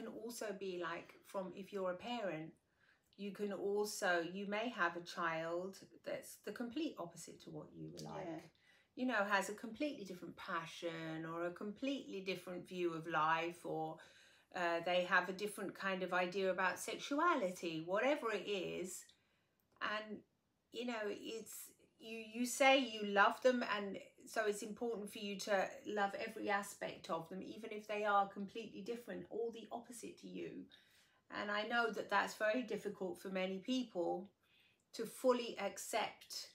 can also be like, from, if you're a parent, you may have a child that's the complete opposite to what you like. Yeah. You know, has a completely different passion or a completely different view of life, or they have a different kind of idea about sexuality, whatever it is. And, you know, it's, you say you love them, and so it's important for you to love every aspect of them, even if they are completely different, all the opposite to you. And I know that that's very difficult for many people, to fully accept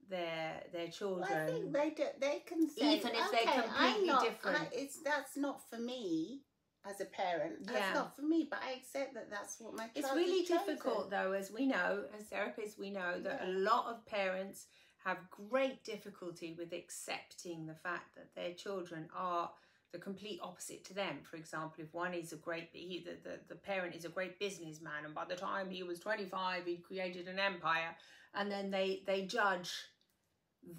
their children. Well, I think they can say, even if they're completely different. That's not for me as a parent. That's Yeah. not for me, but I accept that that's what my child It's really has chosen. difficult, though, as we know, as therapists, we know that a lot of parents have great difficulty with accepting the fact that their children are the complete opposite to them. For example, if one is the parent is a great businessman, and by the time he was 25, he created an empire, and then they judge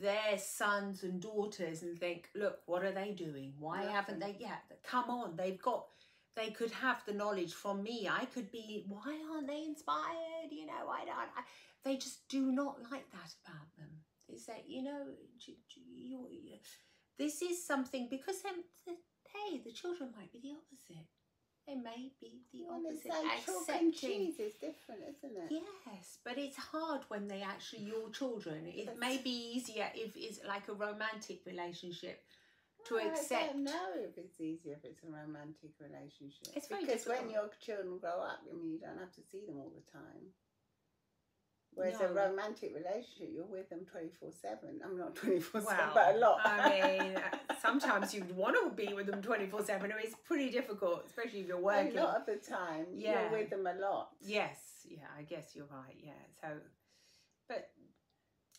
their sons and daughters and think, look, what are they doing? Why haven't they yet? Come on, they could have the knowledge from me. I could be, why aren't they inspired? You know, they just do not like that about them. They say, you know, this is something, because hey, the children might be the opposite. They may be the opposite. It's like chalk and cheese is different, isn't it? Yes, but it's hard when they actually your children. It may be easier if it's like a romantic relationship to accept. I don't know if it's easier if it's a romantic relationship. It's very because difficult. when your children grow up, I mean, you don't have to see them all the time. Whereas No. a romantic relationship, you're with them 24/7. I'm not 24/7, Well, but a lot. I mean, sometimes you'd want to be with them 24/7. It's pretty difficult, especially if you're working. A lot of the time, you're with them a lot. Yes, yeah, I guess you're right. Yeah, so, but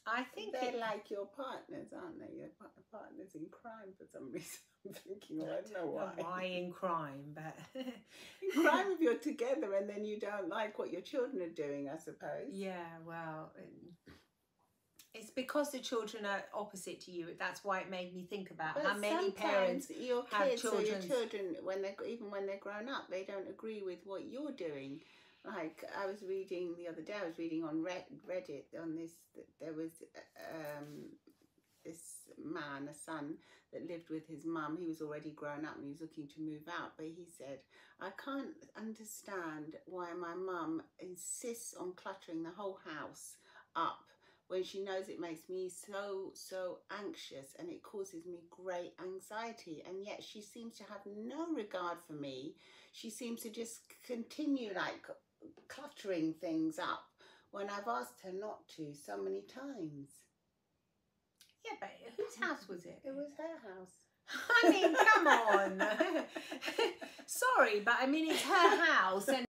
I think they're like your partners, aren't they? Your partners in crime for some reason. I'm thinking, I don't know why. Why in crime, but in crime, if you're together and then you don't like what your children are doing, I suppose. Yeah, well, it's because the children are opposite to you. That's why it made me think about how many parents your kids have children. Or your children, even when they're grown up, they don't agree with what you're doing. Like I was reading the other day, I was reading on Reddit on this. There was this man, a son, that lived with his mum. He was already grown up and he was looking to move out. But he said, I can't understand why my mum insists on cluttering the whole house up when she knows it makes me so anxious and it causes me great anxiety. And yet she seems to have no regard for me. She seems to just continue like cluttering things up when I've asked her not to so many times. Yeah, but whose house was it? It was her house. I mean, come on. Sorry, but I mean, it's her house, and